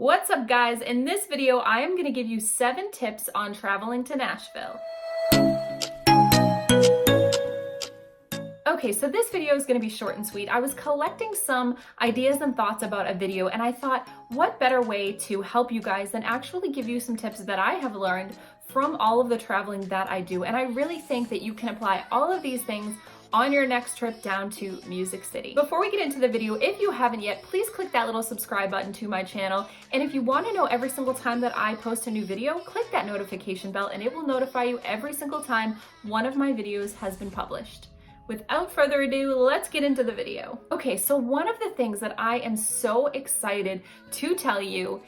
What's up, guys? In this video, I am going to give you 7 tips on traveling to Nashville. Okay, so this video is going to be short and sweet. I was collecting some ideas and thoughts about a video, and I thought, what better way to help you guys than actually give you some tips that I have learned from all of the traveling that I do. And I really think that you can apply all of these things on your next trip down to Music City. Before we get into the video, if you haven't yet, please click that little subscribe button to my channel. And if you want to know every single time that I post a new video, click that notification bell and it will notify you every single time one of my videos has been published. Without further ado, let's get into the video. Okay, so one of the things that I am so excited to tell you,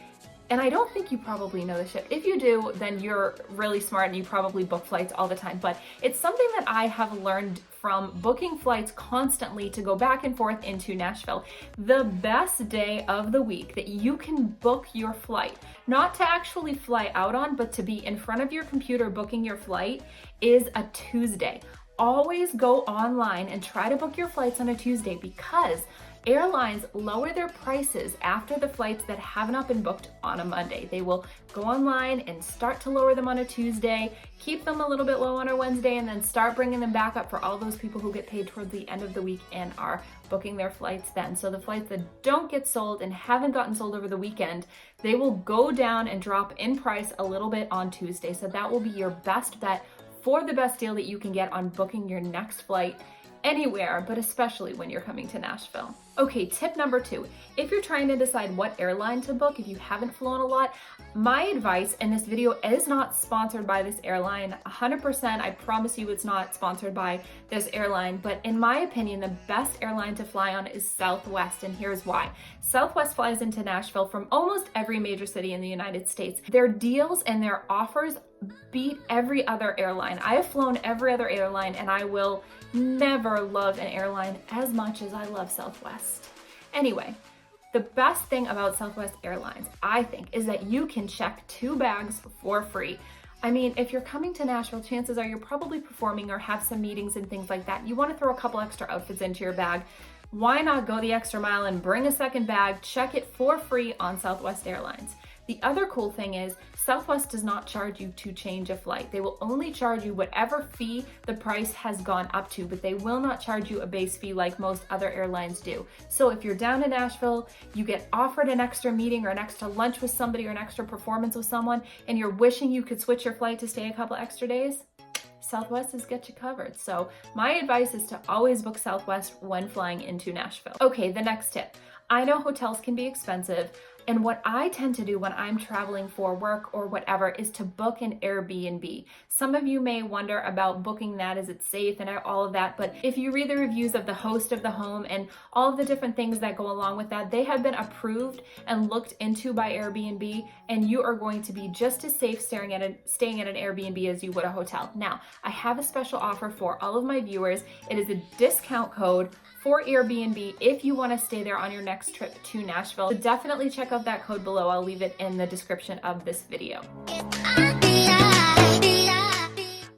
and I don't think you probably know this yet. If you do, then you're really smart and you probably book flights all the time. But it's something that I have learned from booking flights constantly to go back and forth into Nashville. The best day of the week that you can book your flight, not to actually fly out on, but to be in front of your computer booking your flight, is a Tuesday. Always go online and try to book your flights on a Tuesday because airlines lower their prices after the flights that have not been booked on a Monday. They will go online and start to lower them on a Tuesday, keep them a little bit low on a Wednesday, and then start bringing them back up for all those people who get paid towards the end of the week and are booking their flights then. So the flights that don't get sold and haven't gotten sold over the weekend, they will go down and drop in price a little bit on Tuesday. So that will be your best bet for the best deal that you can get on booking your next flight anywhere, but especially when you're coming to Nashville. Okay, tip number 2. If you're trying to decide what airline to book, if you haven't flown a lot, my advice, and this video is not sponsored by this airline, 100%, I promise you it's not sponsored by this airline, but in my opinion, the best airline to fly on is Southwest, and here's why. Southwest flies into Nashville from almost every major city in the United States. Their deals and their offers beat every other airline. I have flown every other airline, and I will never love an airline as much as I love Southwest. Anyway, the best thing about Southwest Airlines, I think, is that you can check 2 bags for free. I mean, if you're coming to Nashville, chances are you're probably performing or have some meetings and things like that. You want to throw a couple extra outfits into your bag. Why not go the extra mile and bring a second bag, check it for free on Southwest Airlines. The other cool thing is Southwest does not charge you to change a flight. They will only charge you whatever fee the price has gone up to, but they will not charge you a base fee like most other airlines do. So if you're down in Nashville, you get offered an extra meeting or an extra lunch with somebody or an extra performance with someone, and you're wishing you could switch your flight to stay a couple extra days, Southwest has got you covered. So my advice is to always book Southwest when flying into Nashville. Okay, the next tip. I know hotels can be expensive, and what I tend to do when I'm traveling for work or whatever is to book an Airbnb. Some of you may wonder about booking that, is it safe and all of that, but if you read the reviews of the host of the home and all of the different things that go along with that, they have been approved and looked into by Airbnb, and you are going to be just as safe staying at an Airbnb as you would a hotel. Now, I have a special offer for all of my viewers. It is a discount code for Airbnb if you want to stay there on your next trip to Nashville. So definitely check out that code below. I'll leave it in the description of this video.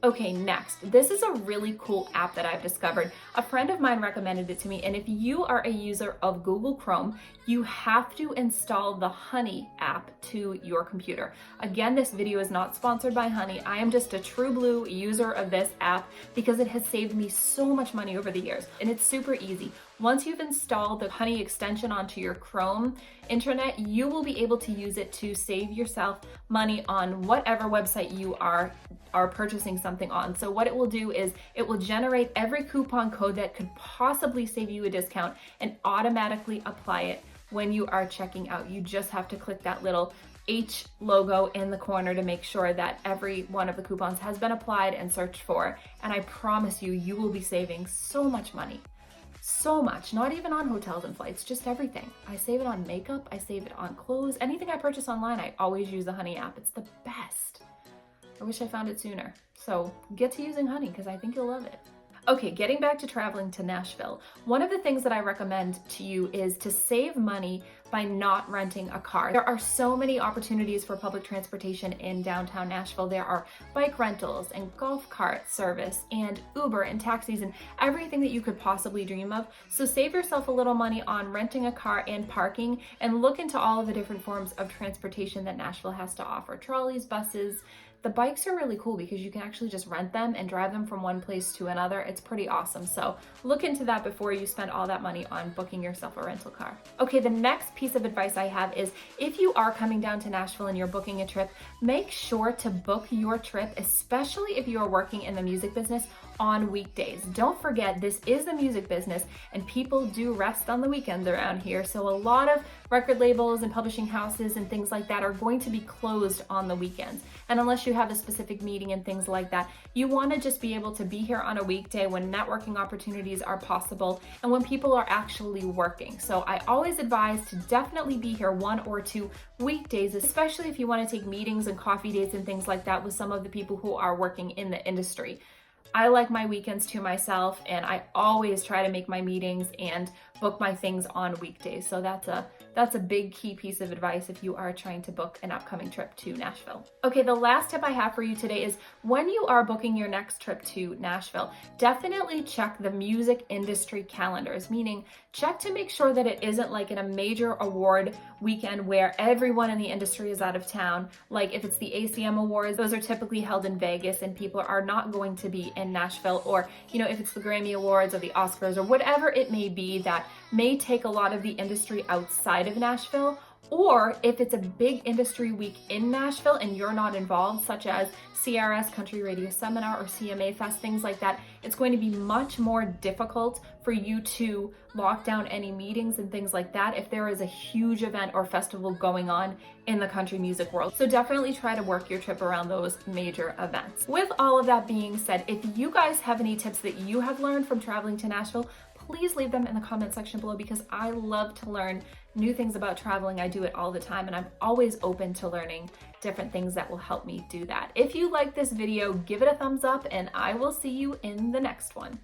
Okay, next. This is a really cool app that I've discovered. A friend of mine recommended it to me, and if you are a user of Google Chrome, you have to install the Honey app to your computer. Again, this video is not sponsored by Honey. I am just a true blue user of this app because it has saved me so much money over the years, and it's super easy. Once you've installed the Honey extension onto your Chrome intranet, you will be able to use it to save yourself money on whatever website you are purchasing something on. So what it will do is it will generate every coupon code that could possibly save you a discount and automatically apply it when you are checking out. You just have to click that little H logo in the corner to make sure that every one of the coupons has been applied and searched for. And I promise you, you will be saving so much money. So much, not even on hotels and flights, just everything. I save it on makeup, I save it on clothes, anything I purchase online, I always use the Honey app. It's the best. I wish I found it sooner. So get to using Honey because I think you'll love it. Okay, getting back to traveling to Nashville, one of the things that I recommend to you is to save money by not renting a car. There are so many opportunities for public transportation in downtown Nashville. There are bike rentals and golf cart service and Uber and taxis and everything that you could possibly dream of. So save yourself a little money on renting a car and parking, and look into all of the different forms of transportation that Nashville has to offer. Trolleys, buses. The bikes are really cool because you can actually just rent them and drive them from one place to another. It's pretty awesome. So look into that before you spend all that money on booking yourself a rental car. Okay, the next piece of advice I have is if you are coming down to Nashville and you're booking a trip, make sure to book your trip, especially if you are working in the music business, on weekdays. Don't forget, this is the music business and people do rest on the weekends around here. So a lot of record labels and publishing houses and things like that are going to be closed on the weekends. And unless you have a specific meeting and things like that, you want to just be able to be here on a weekday when networking opportunities are possible and when people are actually working. So I always advise to definitely be here 1 or 2 weekdays, especially if you want to take meetings and coffee dates and things like that with some of the people who are working in the industry. I like my weekends to myself, and I always try to make my meetings and book my things on weekdays. So that's a big key piece of advice if you are trying to book an upcoming trip to Nashville. Okay, the last tip I have for you today is when you are booking your next trip to Nashville, definitely check the music industry calendars, meaning check to make sure that it isn't like in a major award weekend where everyone in the industry is out of town. Like if it's the ACM Awards, those are typically held in Vegas and people are not going to be in Nashville, or if it's the Grammy Awards or the Oscars or whatever it may be that may take a lot of the industry outside of Nashville. Or if it's a big industry week in Nashville and you're not involved, such as CRS Country Radio Seminar or CMA Fest, things like that, it's going to be much more difficult for you to lock down any meetings and things like that if there is a huge event or festival going on in the country music world. So definitely try to work your trip around those major events. With all of that being said, if you guys have any tips that you have learned from traveling to Nashville, please leave them in the comment section below because I love to learn new things about traveling. I do it all the time and I'm always open to learning different things that will help me do that. If you like this video, give it a thumbs up and I will see you in the next one.